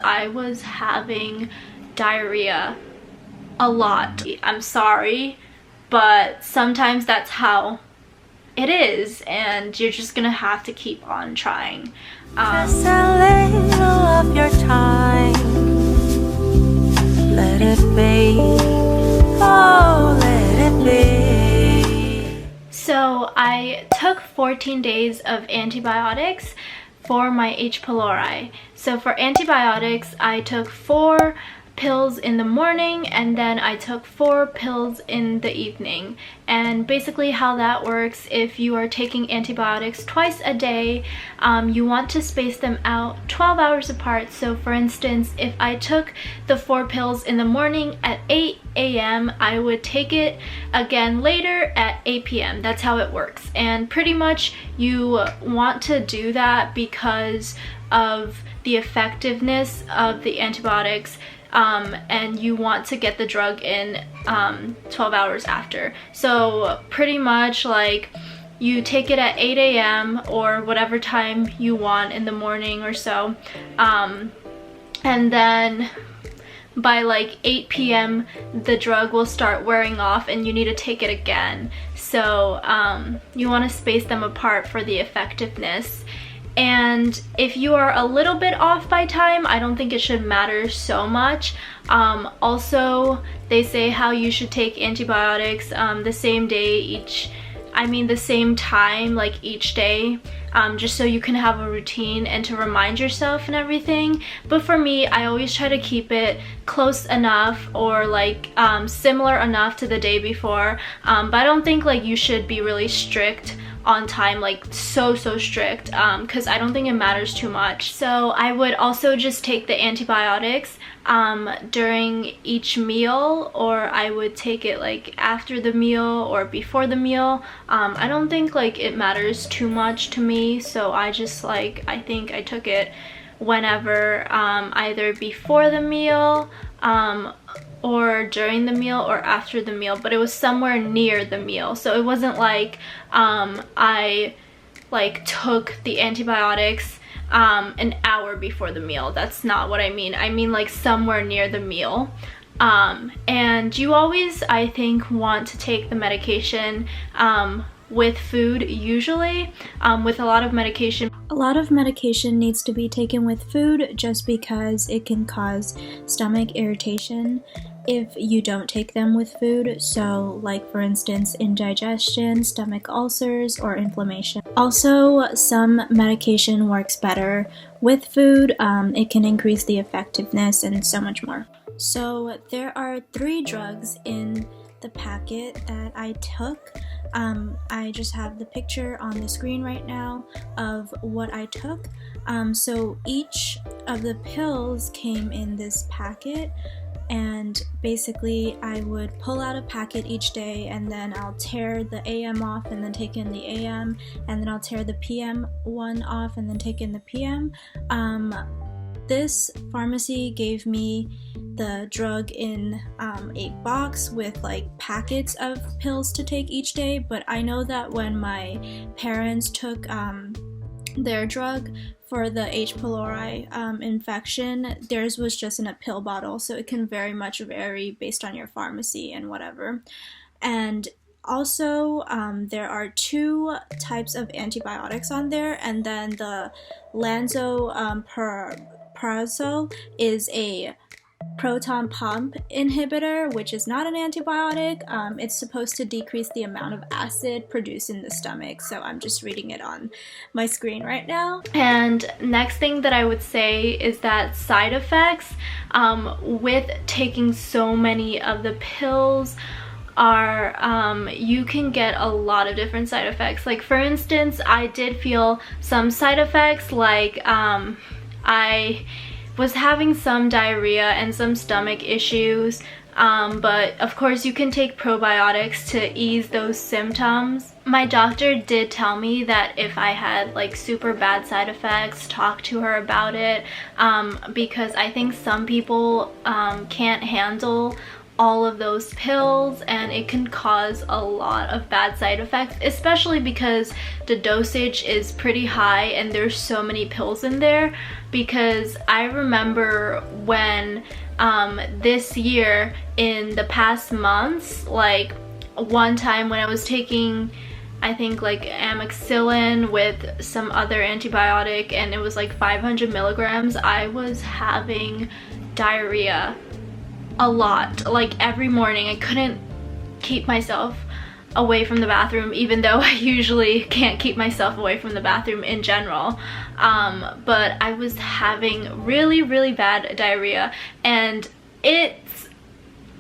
I was having diarrhea a lot. I'm sorry, but sometimes that's how it is, and you're just gonna have to keep on trying. Just a little of your time, let it be, oh let it be. So I took 14 days of antibiotics for my H. pylori. So for antibiotics, I took 4 pills in the morning, and then I took 4 pills in the evening. And basically how that works, if you are taking antibiotics twice a day, you want to space them out 12 hours apart. So for instance, if I took the 4 pills in the morning at 8 a.m., I would take it again later at 8 p.m. That's how it works. And pretty much you want to do that because of the effectiveness of the antibiotics, and you want to get the drug in 12 hours after. So pretty much like you take it at 8 a.m. or whatever time you want in the morning or so, and then by like 8 p.m. the drug will start wearing off and you need to take it again. So you want to space them apart for the effectiveness. And if you are a little bit off by time, I don't think it should matter so much. Also, they say how you should take antibiotics the same day the same time, like each day, just so you can have a routine and to remind yourself and everything. But for me, I always try to keep it close enough or like similar enough to the day before. But I don't think like you should be really strict on time, like so strict, because I don't think it matters too much. So I would also just take the antibiotics during each meal, or I would take it like after the meal or before the meal. I don't think like it matters too much to me, so I just like, I think I took it whenever, either before the meal or during the meal or after the meal, but it was somewhere near the meal. So it wasn't like I like took the antibiotics an hour before the meal. That's not what I mean. I mean like somewhere near the meal. And you always, I think, want to take the medication with food usually. With a lot of medication needs to be taken with food just because it can cause stomach irritation if you don't take them with food. So like for instance, indigestion, stomach ulcers, or inflammation. Also, some medication works better with food. It can increase the effectiveness and so much more. So there are 3 drugs in the packet that I took. I just have the picture on the screen right now of what I took. So each of the pills came in this packet, and basically I would pull out a packet each day, and then I'll tear the AM off and then take in the AM, and then I'll tear the PM one off and then take in the PM. This pharmacy gave me the drug in a box with like packets of pills to take each day, but I know that when my parents took their drug for the H. pylori infection, theirs was just in a pill bottle, so it can very much vary based on your pharmacy and whatever. And also, there are 2 types of antibiotics on there, and then the lansoprazole is a proton pump inhibitor, which is not an antibiotic. It's supposed to decrease the amount of acid produced in the stomach, so I'm just reading it on my screen right now. And next thing that I would say is that side effects with taking so many of the pills are you can get a lot of different side effects. Like for instance, I did feel some side effects, like I was having some diarrhea and some stomach issues, but of course you can take probiotics to ease those symptoms. My doctor did tell me that if I had like super bad side effects, talk to her about it, because I think some people can't handle all of those pills, and it can cause a lot of bad side effects, especially because the dosage is pretty high and there's so many pills in there. Because I remember when this year, in the past months, like one time when I was taking, I think like amoxicillin with some other antibiotic, and it was like 500 milligrams, I was having diarrhea a lot, like every morning. I couldn't keep myself away from the bathroom, even though I usually can't keep myself away from the bathroom in general. But I was having really bad diarrhea, and it's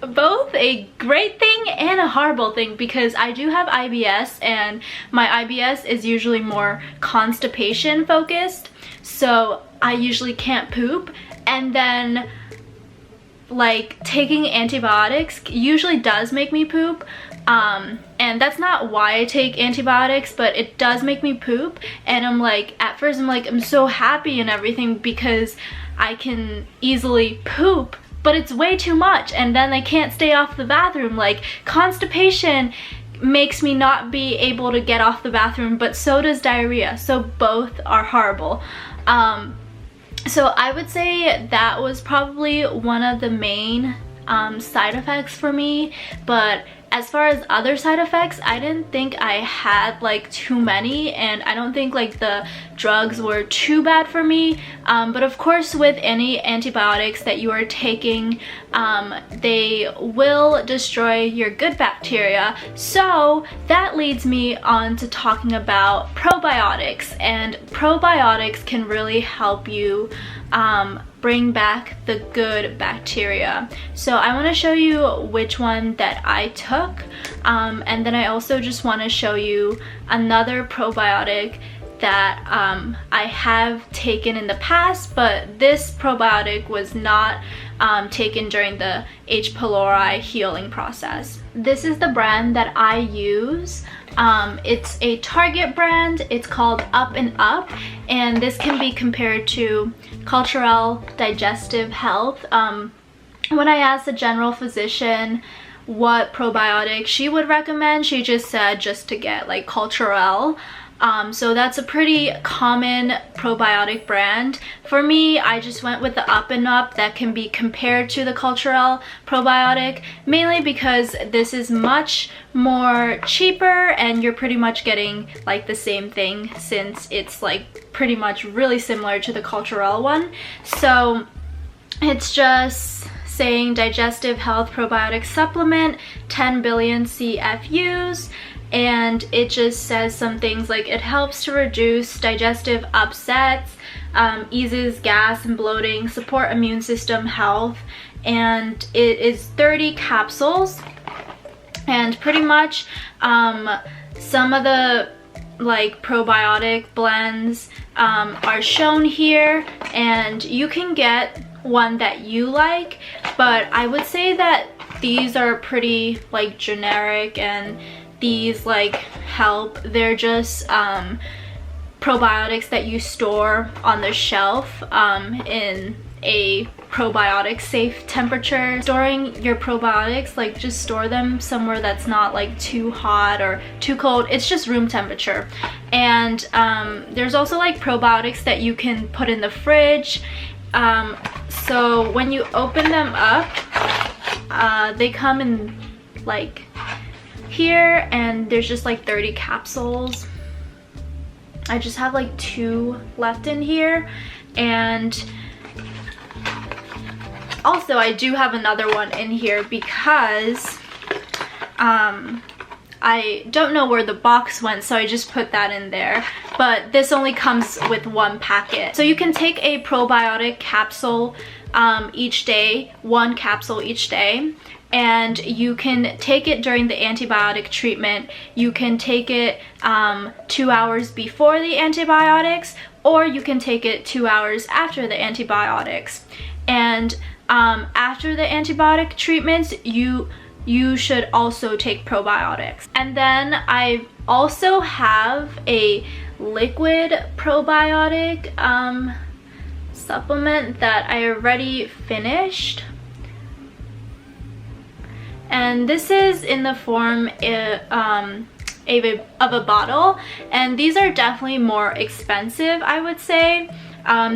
both a great thing and a horrible thing, because I do have IBS, and my IBS is usually more constipation focused, so I usually can't poop. And then like taking antibiotics usually does make me poop, and that's not why I take antibiotics, but it does make me poop. And I'm like, at first I'm like, I'm so happy and everything because I can easily poop, but it's way too much, and then I can't stay off the bathroom. Like, constipation makes me not be able to get off the bathroom, but so does diarrhea, so both are horrible. So I would say that was probably one of the main side effects for me. But as far as other side effects, I didn't think I had like too many, and I don't think like the drugs were too bad for me. But of course, with any antibiotics that you are taking, they will destroy your good bacteria. So that leads me on to talking about probiotics, and probiotics can really help you bring back the good bacteria. So I want to show you which one that I took, and then I also just want to show you another probiotic that I have taken in the past, but this probiotic was not taken during the H. pylori healing process. This is the brand that I use. It's a Target brand. It's called Up and Up, and this can be compared to Culturelle Digestive Health. When I asked the general physician what probiotic she would recommend, she just said just to get like Culturelle. So that's a pretty common probiotic brand. For me, I just went with the Up and Up that can be compared to the Culturelle probiotic, mainly because this is much more cheaper and you're pretty much getting like the same thing, since it's like pretty much really similar to the Culturelle one. So it's just saying digestive health probiotic supplement, 10 billion CFUs. And it just says some things like it helps to reduce digestive upsets, eases gas and bloating, support immune system health, and it is 30 capsules. And pretty much some of the like probiotic blends are shown here, and you can get one that you like, but I would say that these are pretty like generic, and these like help. They're just probiotics that you store on the shelf in a probiotic safe temperature. Storing your probiotics, like just store them somewhere that's not like too hot or too cold. It's just room temperature. And there's also like probiotics that you can put in the fridge. So when you open them up, they come in like here, and there's just like 30 capsules. I just have like 2 left in here, and also I do have another one in here because I don't know where the box went, so I just put that in there. But this only comes with 1 packet. So you can take a probiotic capsule each day, 1 capsule each day. And you can take it during the antibiotic treatment. You can take it 2 hours before the antibiotics, or you can take it 2 hours after the antibiotics. And after the antibiotic treatments, you should also take probiotics. And then I also have a liquid probiotic supplement that I already finished. and this is in the form of a bottle, and these are definitely more expensive, I would say.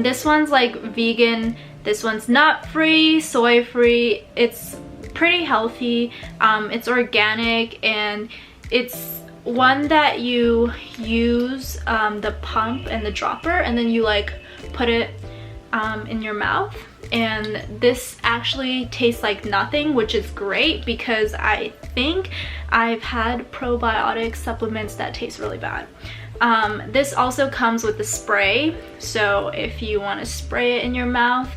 This one's like vegan, this one's nut free, soy free. It's pretty healthy, it's organic, and it's one that you use the pump and the dropper, and then you like put it in your mouth, and this actually tastes like nothing, which is great because I think I've had probiotic supplements that taste really bad. This also comes with a spray, so if you want to spray it in your mouth,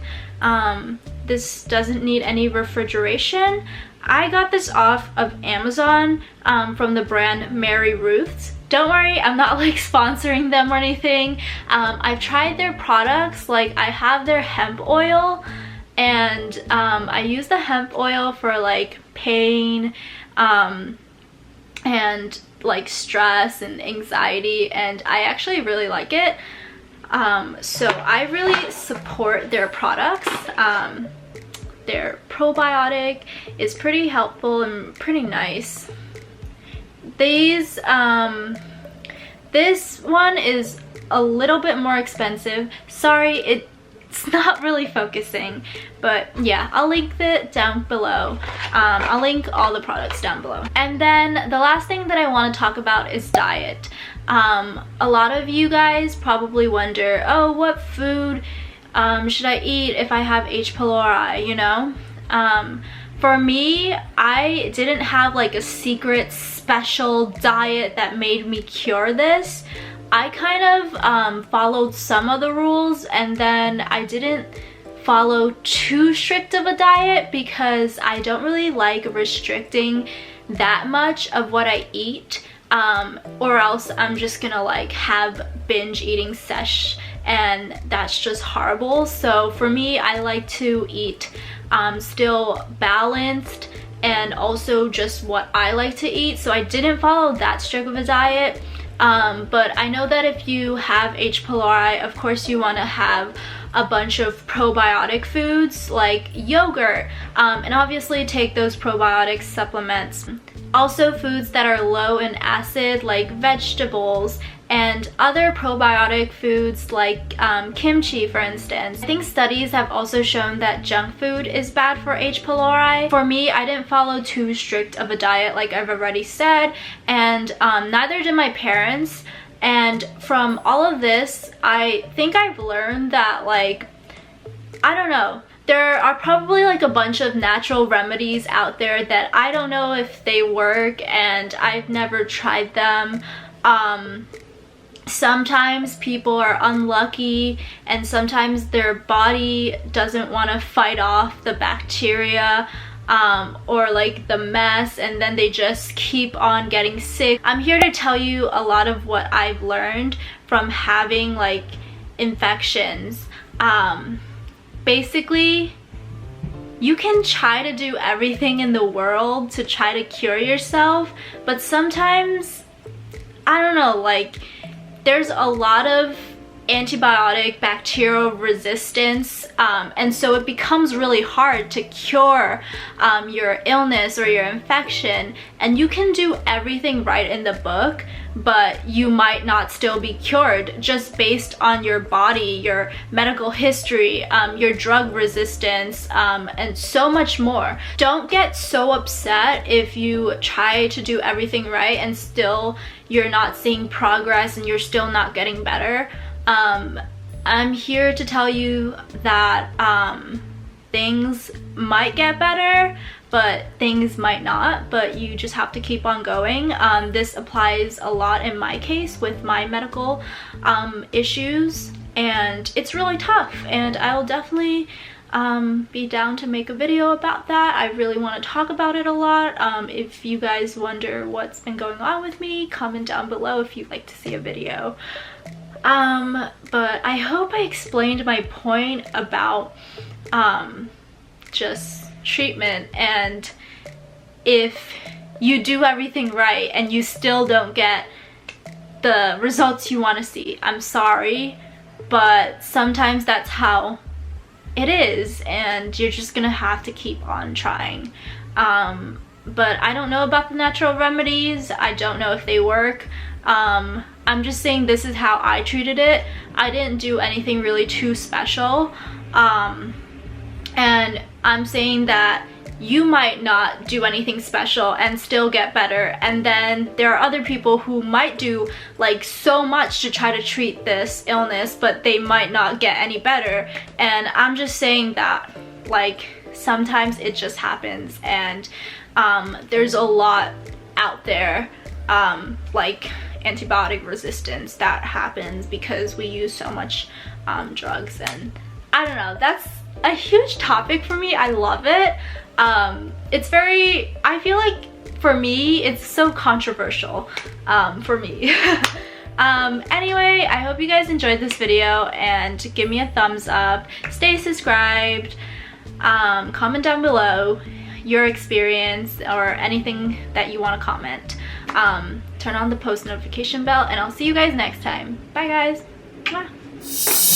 this doesn't need any refrigeration. I got this off of Amazon from the brand Mary Ruth's. Don't worry, I'm not like sponsoring them or anything. I've tried their products, like I have their hemp oil, and I use the hemp oil for like pain and like stress and anxiety, and I actually really like it. So I really support their products. Their probiotic is pretty helpful and pretty nice. These this one is a little bit more expensive. Sorry, it's not really focusing, but yeah, I'll link it down below. I'll link all the products down below. And then the last thing that I want to talk about is diet. A lot of you guys probably wonder, oh, what food should I eat if I have H. pylori, you know? For me, I didn't have like a secret special diet that made me cure this. I kind of followed some of the rules, and then I didn't follow too strict of a diet because I don't really like restricting that much of what I eat, or else I'm just gonna like have binge eating sesh, and that's just horrible. So for me, I like to eat still balanced and also just what I like to eat, so I didn't follow that strict of a diet. But I know that if you have H. pylori, of course you want to have a bunch of probiotic foods like yogurt, and obviously take those probiotic supplements. Also foods that are low in acid like vegetables, and other probiotic foods like kimchi, for instance. I think studies have also shown that junk food is bad for H. pylori. For me, I didn't follow too strict of a diet like I've already said, and neither did my parents. And from all of this, I think I've learned that, like, I don't know, there are probably like a bunch of natural remedies out there that I don't know if they work, and I've never tried them. Sometimes people are unlucky, and sometimes their body doesn't want to fight off the bacteria or like the mess, and then they just keep on getting sick. I'm here to tell you a lot of what I've learned from having like infections. Basically, you can try to do everything in the world to try to cure yourself, but sometimes, I don't know, like there's a lot of antibiotic bacterial resistance, and so it becomes really hard to cure your illness or your infection. And you can do everything right in the book, but you might not still be cured just based on your body, your medical history, your drug resistance, and so much more. Don't get so upset if you try to do everything right and still you're not seeing progress and you're still not getting better. I'm here to tell you that things might get better, but things might not, but you just have to keep on going. This applies a lot in my case with my medical issues, and it's really tough, and I'll definitely be down to make a video about that. I really want to talk about it a lot. If you guys wonder what's been going on with me, comment down below if you'd like to see a video. But I hope I explained my point about just treatment, and if you do everything right and you still don't get the results you want to see, I'm sorry, but sometimes that's how it is, and you're just gonna have to keep on trying. but I don't know about the natural remedies. I don't know if they work. I'm just saying this is how I treated it. I didn't do anything really too special, and I'm saying that you might not do anything special and still get better, and then there are other people who might do like so much to try to treat this illness, but they might not get any better. And I'm just saying that like sometimes it just happens, and there's a lot out there like antibiotic resistance that happens because we use so much drugs. And I don't know, that's a huge topic for me. I love it. It's very, I feel like for me it's so controversial for me. Anyway, I hope you guys enjoyed this video, and give me a thumbs up, stay subscribed, comment down below your experience or anything that you want to comment. Turn on the post notification bell, and I'll see you guys next time. Bye guys. Mwah.